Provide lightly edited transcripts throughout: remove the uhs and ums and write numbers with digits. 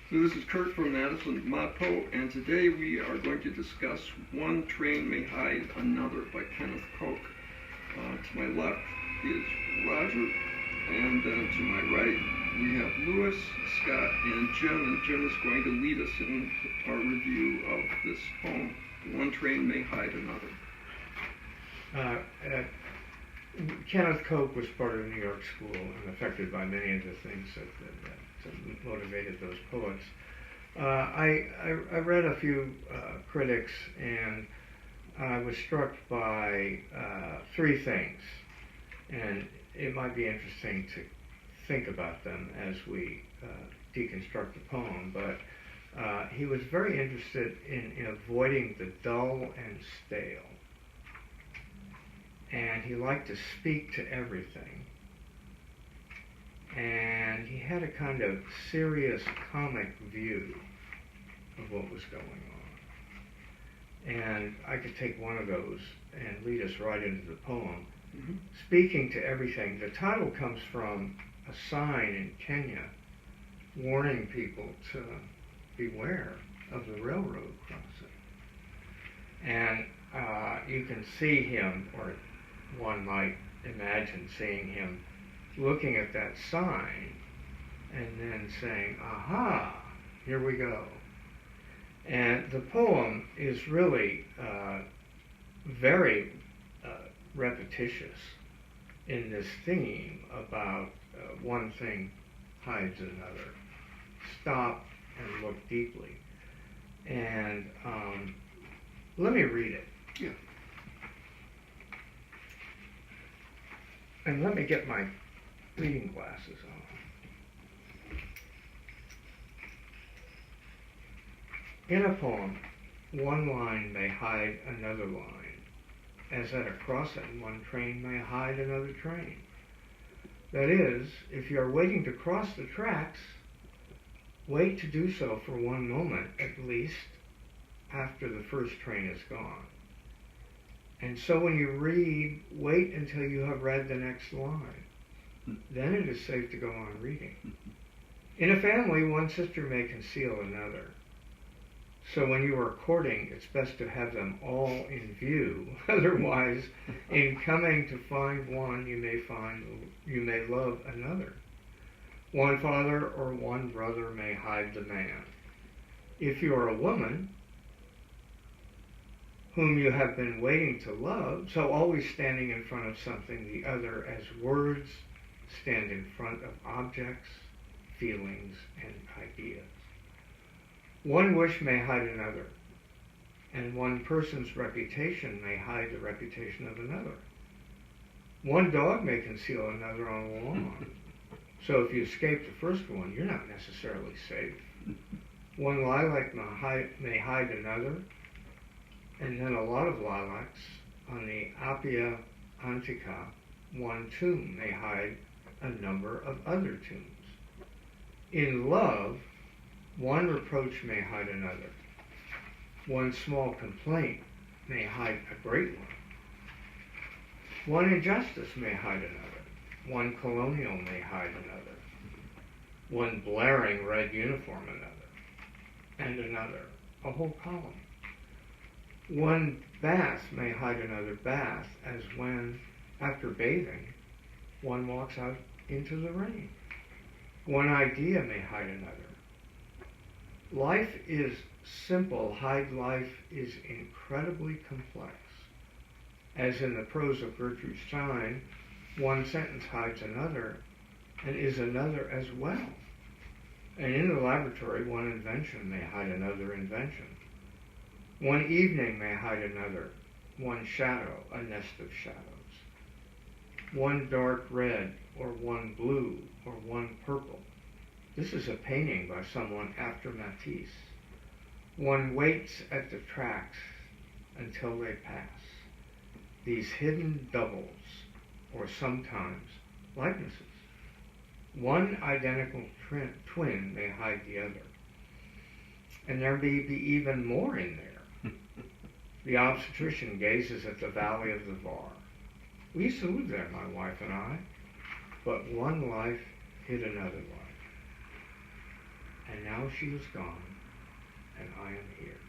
So this is Kurt from Madison ModPo, and today we are going to discuss One Train May Hide Another by Kenneth Koch. To my left is Roger, and then to my right we have Lewis, Scott, and Jim is going to lead us in our review of this poem, One Train May Hide Another. Kenneth Koch was part of the New York School and affected by many of the things that motivated those poets. I read a few critics, and I was struck by three things, and it might be interesting to think about them as we deconstruct the poem, but he was very interested in avoiding the dull and stale. And he liked to speak to everything. And he had a kind of serious comic view of what was going on. And I could take one of those and lead us right into the poem. Mm-hmm. Speaking to everything. The title comes from a sign in Kenya warning people to beware of the railroad crossing. And you can see him, or one might imagine seeing him looking at that sign and then saying, aha, here we go. And the poem is really very repetitious in this theme about one thing hides another. Stop and look deeply. And let me read it. Yeah. And let me get my reading glasses on. In a poem, one line may hide another line, as at a crossing, one train may hide another train. That is, if you are waiting to cross the tracks, wait to do so for one moment at least after the first train is gone. And so when you read, wait until you have read the next line. Then it is safe to go on reading. In a family, one sister may conceal another. So when you are courting, it's best to have them all in view. Otherwise, in coming to find one, you may love another. One father or one brother may hide the man. If you are a woman whom you have been waiting to love, so always standing in front of something, the other as words stand in front of objects, feelings, and ideas. One wish may hide another, and one person's reputation may hide the reputation of another. One dog may conceal another on a lawn, so if you escape the first one, you're not necessarily safe. One lilac may hide another, and then a lot of lilacs on the Appia Antica. One tomb may hide a number of other tombs. In love, one reproach may hide another. One small complaint may hide a great one. One injustice may hide another. One colonial may hide another. One blaring red uniform another. And another, a whole column. One bath may hide another bath, as when, after bathing, one walks out into the rain. One idea may hide another. Life is simple, hide life is incredibly complex. As in the prose of Gertrude Stein, one sentence hides another and is another as well. And in the laboratory, one invention may hide another invention. One evening may hide another, one shadow, a nest of shadows. One dark red, or one blue, or one purple. This is a painting by someone after Matisse. One waits at the tracks until they pass. These hidden doubles, or sometimes likenesses. One identical twin may hide the other. And there may be even more in there. The obstetrician gazes at the valley of the Var. We used to live there, my wife and I, but one life hid another life. and now she is gone, and I am here.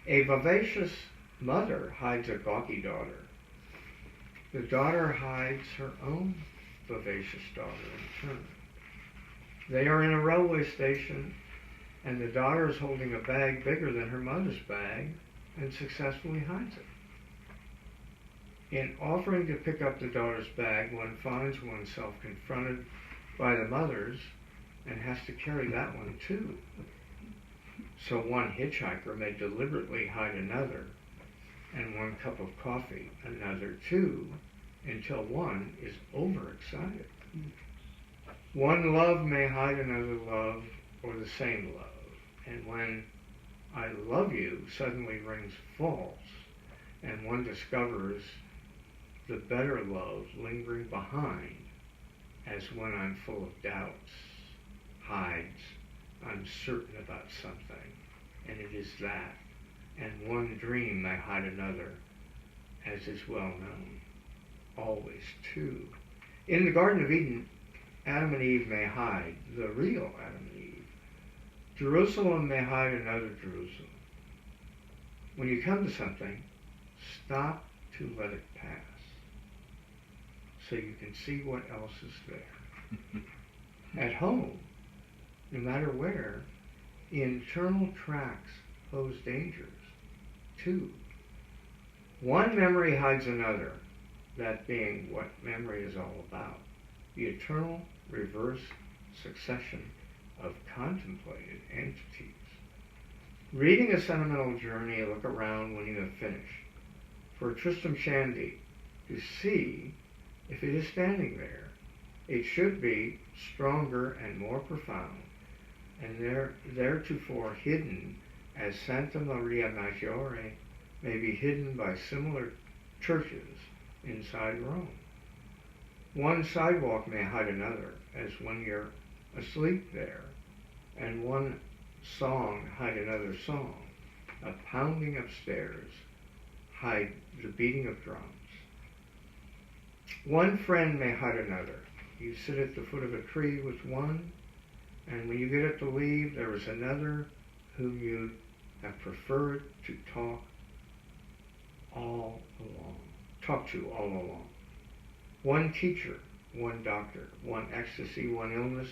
A vivacious mother hides a gawky daughter. The daughter hides her own vivacious daughter in turn. They are in a railway station, and the daughter is holding a bag bigger than her mother's bag and successfully hides it. In offering to pick up the daughter's bag, one finds oneself confronted by the mother's and has to carry that one too. So one hitchhiker may deliberately hide another, and one cup of coffee another too, until one is overexcited. One love may hide another love or the same love, and when I love you suddenly rings false, and one discovers the better love lingering behind, as when I'm full of doubts, hides, I'm certain about something, and it is that, and one dream may hide another, as is well known, always too. In the Garden of Eden, Adam and Eve may hide the real Adam and Eve. Jerusalem may hide another Jerusalem. When you come to something, stop to let it pass, so you can see what else is there. At home, no matter where, internal tracks pose dangers, too. One memory hides another, that being what memory is all about, the eternal reverse succession of contemplated entities. Reading a sentimental journey, look around when you have finished, for Tristram Shandy to see if it is standing there. It should be stronger and more profound, and theretofore hidden as Santa Maria Maggiore may be hidden by similar churches inside Rome. One sidewalk may hide another, as when you're asleep there, and one song hide another song. A pounding upstairs hide the beating of drums. One friend may hide another. You sit at the foot of a tree with one, and when you get up to leave, there is another whom you have preferred to talk to all along. One teacher, one doctor, one ecstasy, one illness,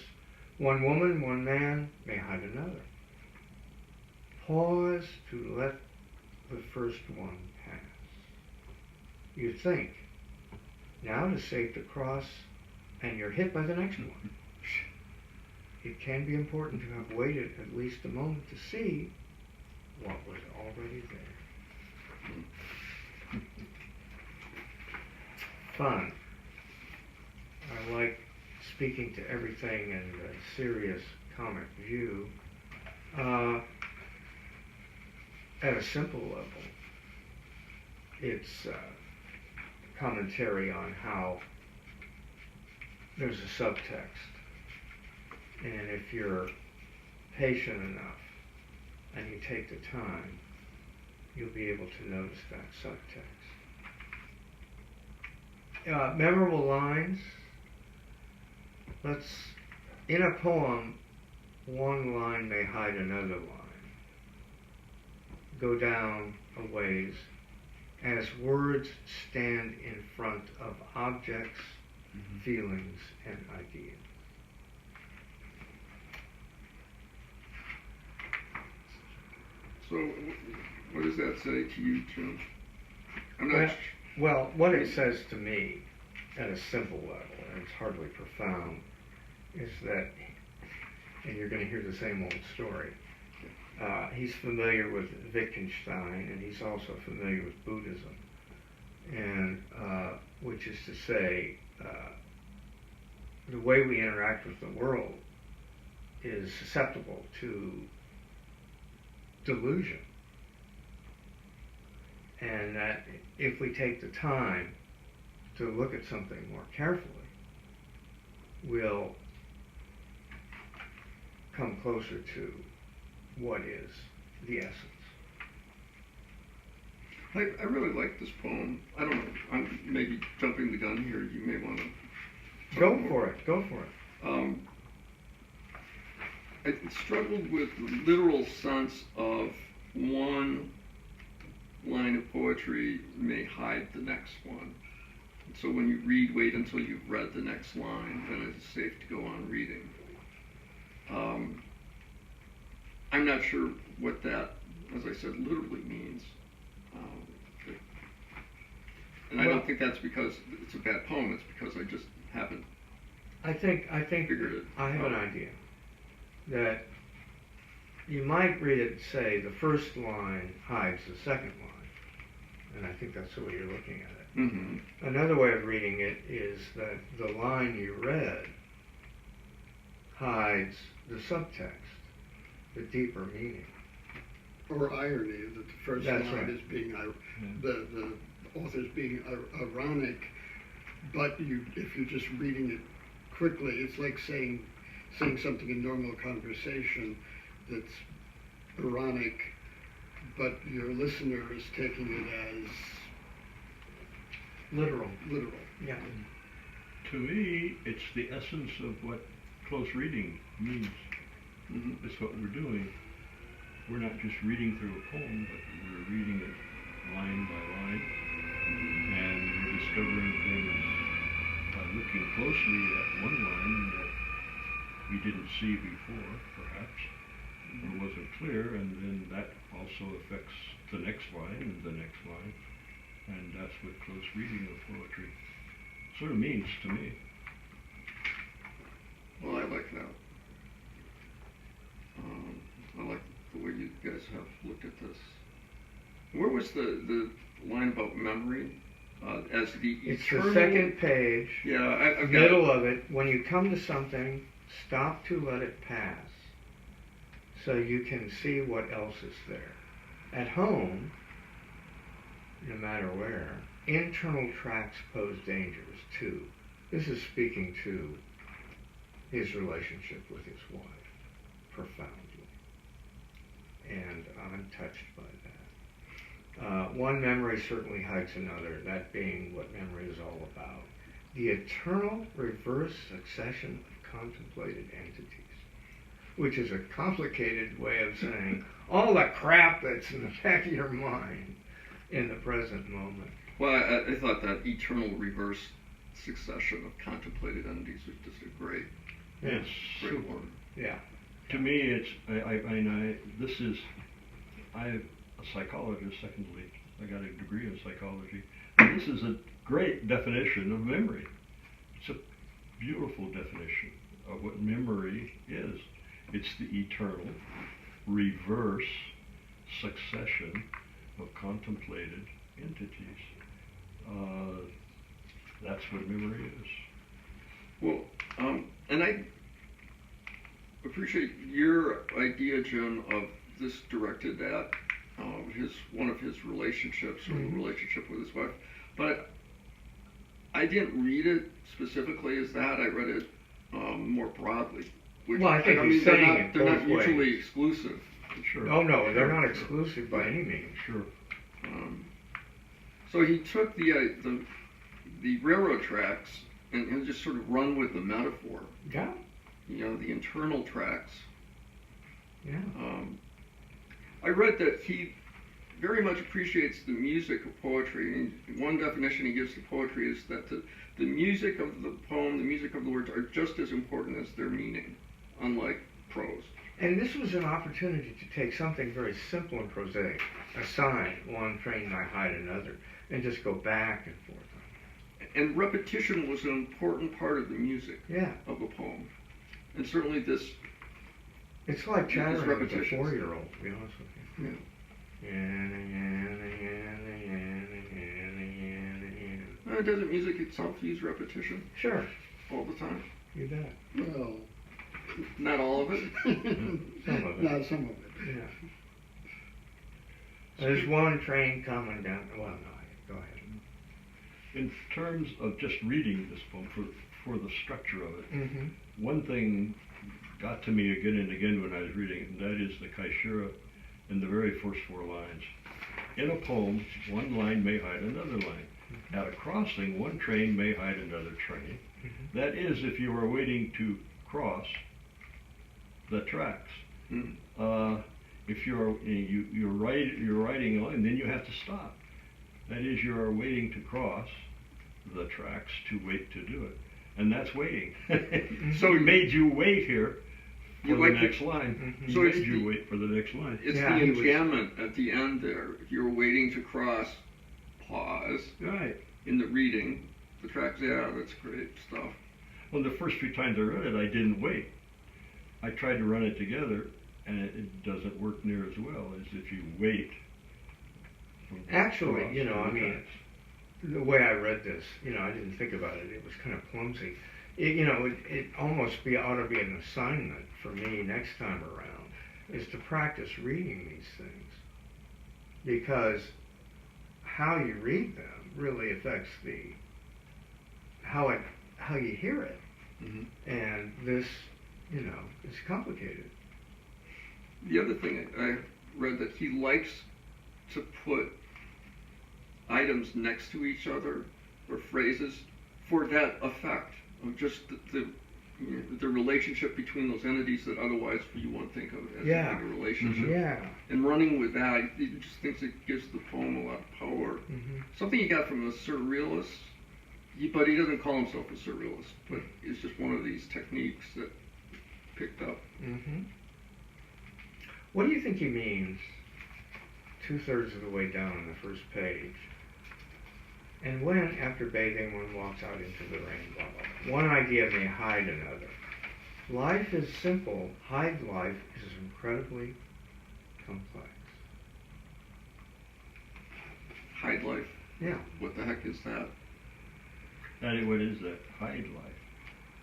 one woman, one man may hide another. Pause to let the first one pass. You think, now it is safe to cross, and you're hit by the next one. It can be important to have waited at least a moment to see what was already there. Fun. I like speaking to everything in a serious comic view. At a simple level, it's commentary on how there's a subtext. And if you're patient enough and you take the time, you'll be able to notice that subtext. Memorable lines. In a poem, one line may hide another line. Go down a ways as words stand in front of objects, feelings, and ideas. So, what does that say to you, Jim? Well, what it says to me, at a simple level, and it's hardly profound, is that, and you're going to hear the same old story, he's familiar with Wittgenstein, and he's also familiar with Buddhism, and which is to say, the way we interact with the world is susceptible to delusion, and that if we take the time to look at something more carefully, we'll come closer to what is the essence. I really like this poem. I don't know, I'm maybe jumping the gun here. You may want to... Go for it. I struggled with the literal sense of one line of poetry may hide the next one. So when you read, wait until you've read the next line, then it's safe to go on reading. I'm not sure what that, as I said, literally means. And I don't think that's because it's a bad poem, it's because I just haven't I think figured it I have an out. idea that you might read it, say, the first line hides the second line, and I think that's the way you're looking at it. Mm-hmm. Another way of reading it is that the line you read hides the subtext, the deeper meaning. Or irony, that the first That's line right. is being, the author's being ironic, but if you're just reading it quickly, it's like saying something in normal conversation that's ironic, but your listener is taking it as Literal. literal. Yeah. To me, it's the essence of what close reading means. Mm-hmm. It's what we're doing. We're not just reading through a poem, but we're reading it line by line, and we're discovering things by looking closely at one line that we didn't see before, perhaps, or wasn't clear, and then that also affects the next line and the next line, and that's what close reading of poetry sort of means to me. Well, I like that. I like the way you guys have looked at this. Where was the line about memory? As the It's eternal... the second page, Yeah, I've got middle of it. When you come to something, stop to let it pass, so you can see what else is there. At home, no matter where, internal tracks pose dangers too. This is speaking to his relationship with his wife, profoundly. And I'm touched by that. One memory certainly hides another, that being what memory is all about. The eternal reverse succession of contemplated entities, which is a complicated way of saying all the crap that's in the back of your mind in the present moment. Well, I thought that eternal reverse succession of contemplated entities was just a great Yes. word. Yeah. To me, it's I'm a psychologist. Secondly, I got a degree in psychology. And this is a great definition of memory. It's a beautiful definition of what memory is. It's the eternal, reverse succession of contemplated entities. That's what memory is. Well, and I appreciate your idea, Jim, of this directed at one of his relationships, or the relationship with his wife. But I didn't read it specifically as that. I read it more broadly. Which, Well, I think he's they're saying not, it they're not both mutually ways. exclusive. Sure. Oh no, they're not exclusive by any means. Sure. So he took the railroad tracks and just sort of run with the metaphor. Yeah. You know, the internal tracks. Yeah. I read that he very much appreciates the music of poetry. And one definition he gives to poetry is that the music of the poem, the music of the words, are just as important as their meaning, unlike prose. And this was an opportunity to take something very simple and prosaic, a sign, one train might hide another, and just go back and forth. And repetition was an important part of the music Yeah. of a poem. And certainly this... It's like chattering with a repetitions. 4-year-old, to be honest with you. Yeah. Doesn't music itself use repetition Sure, all the time? you bet. Well, Not all of it? Some of it. not some of it. Yeah. There's one train coming down. Well, no, go ahead. In terms of just reading this poem, for the structure of it, Mm-hmm. one thing got to me again and again when I was reading it, and that is the kaishira in the very first 4 lines. In a poem, one line may hide another line. At a crossing, one train may hide another train. Mm-hmm. That is, if you are waiting to cross the tracks. Mm. If you're riding a line, then you have to stop. That is, you are waiting to cross the tracks to wait to do it, and that's waiting. So we made you wait here for You the like next the- line. Mhm. We So made it's you the- wait for the next line. It's Yeah, the he was- enjambment at the end there. If you're waiting to cross, pause Right. in the reading. The tracks, yeah, that's great stuff. Well, the first few times I read it, I didn't wait. I tried to run it together, and it doesn't work near as well as if you wait. Actually, across you know, the I mean, tracks. the way I read this, you know, I didn't think about it. It was kind of clumsy. It almost ought to be an assignment for me next time around, is to practice reading these things, because how you read them really affects how you hear it. Mhm. And this, you know, is complicated. The other thing I read that he likes to put items next to each other or phrases for that effect of just the relationship between those entities that otherwise you won't think of as Yeah. a relationship. Yeah. And running with that, he just thinks it gives the poem a lot of power. Hmm. Something he got from a surrealist, but he doesn't call himself a surrealist, but it's just one of these techniques that picked up. Hmm. What do you think he means 2/3 of the way down on the first page? And when, after bathing, one walks out into the rain, blah, blah, blah. One idea may hide another. Life is simple. Hide life is incredibly complex. Hide life. Yeah. What the heck is that? What is that? Hide life.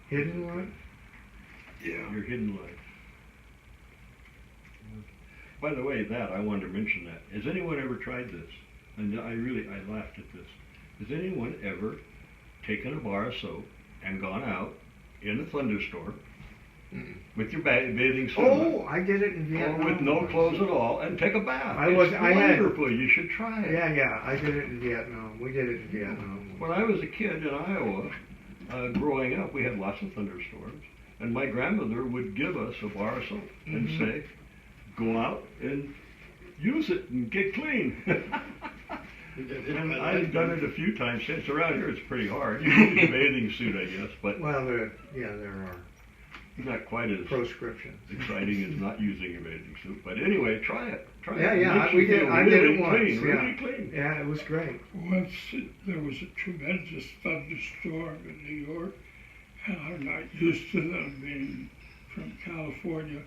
Hidden life? Yeah. Your hidden life. By the way, I wanted to mention that. Has anyone ever tried this? And I laughed at this. Has anyone ever taken a bar of soap and gone out in a thunderstorm Mm-mm. with your bathing suit Oh, on, I did it in or Vietnam. with no once. clothes at all, and take a bath? I It's had- wonderful. You should try it. Yeah, I did it in Vietnam. We did it in Vietnam. When I was a kid in Iowa, growing up, we had lots of thunderstorms, and my grandmother would give us a bar of soap and Mhm. say, "Go out and use it and get clean." And I've done it a few times since. Around here, it's pretty hard. You need a bathing suit, I guess, but Well, there are not quite as proscriptions. exciting as not using a bathing suit. But anyway, try it. Try it. Yeah, It yeah, makes you we did- feel I did it really once, clean, yeah. really clean. Yeah, it was great. Once there was a tremendous thunderstorm in New York, and I'm not used to them being from California,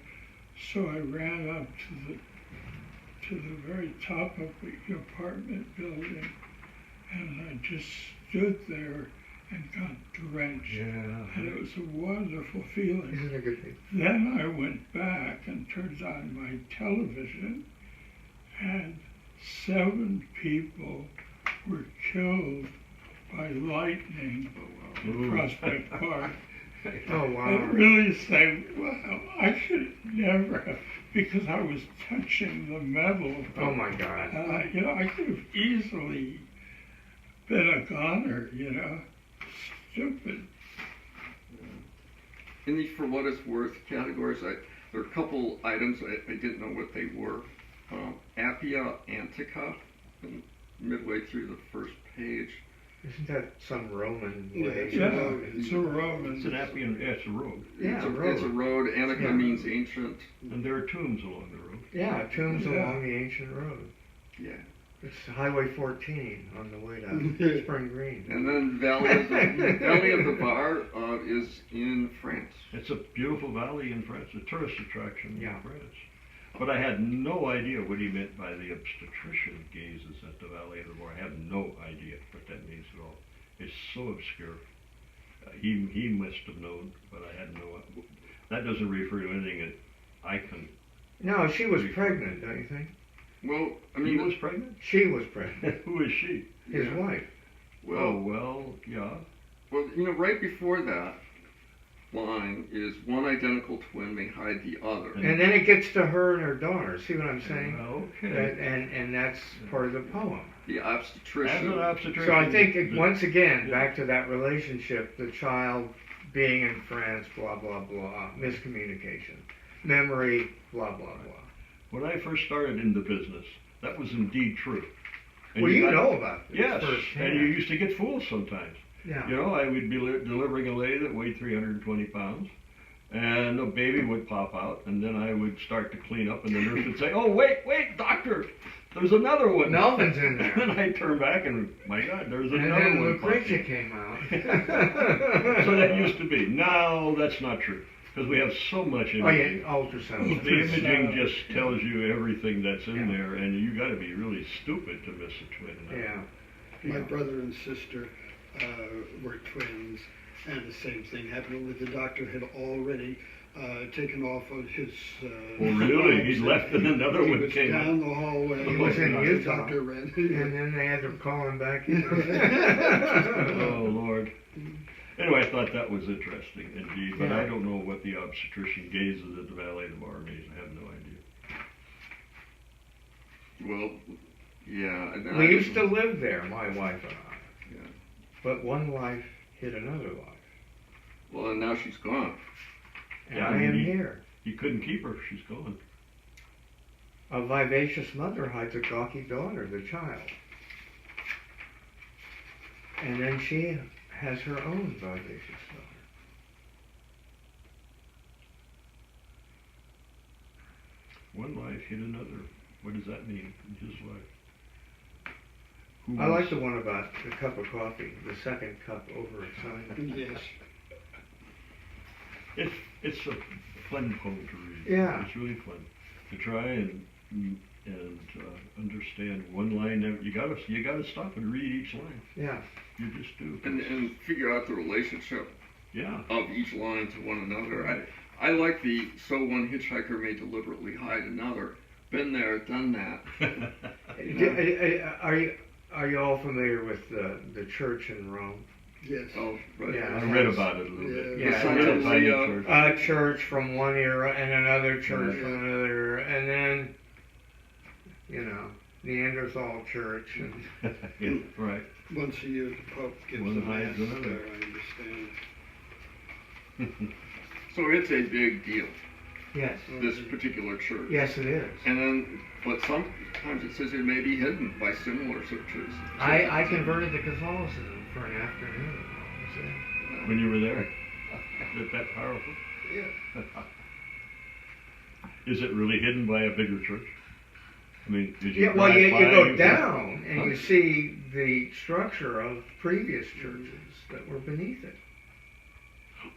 so I ran up to the very top of the apartment building, and I just stood there and got drenched. Yeah. And it was a wonderful feeling. Isn't it a good thing? Then I went back and turned on my television, and 7 people were killed by lightning in Ooh. Prospect Park. Oh, It wow. really said, wow, I should never have, because I was touching the metal. Oh, my God. I could have easily been a goner, stupid. In the for what it's worth categories, there are a couple items I didn't know what they were. Appia antica, and midway through the first page. Isn't that some Roman Yeah, way? it's Yeah, road. it's a Roman. It's an Appian, yeah, it's a road. Yeah, It's a road. Antica Yeah. means ancient. And there are tombs along the road. Yeah, tombs Yeah. along the ancient road. Yeah. It's Highway 14 on the way to Spring Green. And then Valley of the Var is in France. It's a beautiful valley in France, a tourist attraction Yeah. in France. But I had no idea what he meant by the obstetrician gazes at the Valley of the Var. I have no idea what that means at all. It's so obscure. He must have known, but I had no. That doesn't refer to anything that I can. No, she was pregnant, don't you think? Well, I He mean, was pregnant. She was pregnant. Who is she? His yeah. wife. Oh Well, well, yeah. well, right before that line is one identical twin may hide the other. And then it gets to her and her daughter. See what I'm saying? Okay. And that's part of the poem. The As obstetrician. an obstetrician. So I think, the- once again, yeah. back to that relationship, the child being in France, blah, blah, blah, miscommunication. memory, blah, blah, blah. When I first started in the business, that was indeed true. And Well, you got- know about this Yes, firsthand. and you used to get fooled sometimes. Yeah. You know, I would be delivering a lady that weighed 320 pounds, and a baby would pop out, and then I would start to clean up, and the nurse would say, "Oh, wait, doctor, there's another one." Melvin's in there. And I'd turn back, and my God, there's And another then one. Lucretia popping. came out. So that used to be. Now that's not true, because we have so much Oh, yeah, imaging. ultrasound. The imaging just tells you everything that's in Yeah. there, and you got to be really stupid to miss a twin. Yeah. My Yeah. brother and sister were twins, and the same thing happened. Only the doctor had already taken off of his. Oh, really? He'd left and another he one was came down out. the hallway. He was in the Utah. doctor ran. And then they had to call him back in. Oh, Lord. Anyway, I thought that was interesting indeed, but I Yeah. don't know what the obstetrician gazes at the valet de bar means. I have no idea. Well, yeah. And We used to live there, my wife and I. Yeah. But one life hit another life. Well, and now she's gone. And Yeah, I am you- here. You couldn't keep her. She's gone. A vivacious mother hides a gawky daughter, the child. And then she has her own vivacious daughter. One life hit another. What does that mean in his life? Who I like was- the one about the cup of coffee, the second cup overexcited. Yes. It's a fun poem to read. Yeah. It's really fun to try and understand one line. You gotta stop and read each line. Yeah. You just do. And figure out the relationship Yeah. of each line to one another. I like the "so one hitchhiker may deliberately hide another." Been there, done that. Are you all familiar with the church in Rome? Yes. Oh, right. Yeah. I read about it a little bit. Yeah. Yeah, I read it's- about the, it A church from one era and another church Yeah. from another era, and then, Neanderthal church. And Yeah, right. Once a year, the Pope gives One a mass hides another. there, I understand. So it's a big deal, yes, this particular church. yes, it is. And then, but sometimes it says it may be hidden by similar churches. I converted to Catholicism for an afternoon. I was there. When you were there, is it that powerful? Yeah. Is it really hidden by a bigger church? I mean, did you? Yeah, well, you drive go by? down and Huh? you see the structure of previous churches that were beneath it.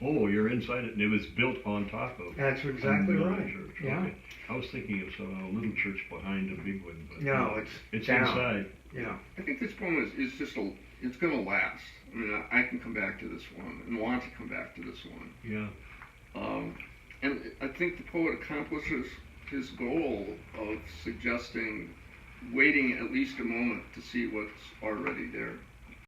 Oh, you're inside it, and it was built on top of. That's exactly another right. Church. Yeah. Okay. I was thinking of a little church behind a big one, but No, it's down. inside. Yeah. I think this poem is just it's going to last. I mean, I can come back to this one and want to come back to this one. Yeah. And I think the poet accomplishes his goal of suggesting waiting at least a moment to see what's already there.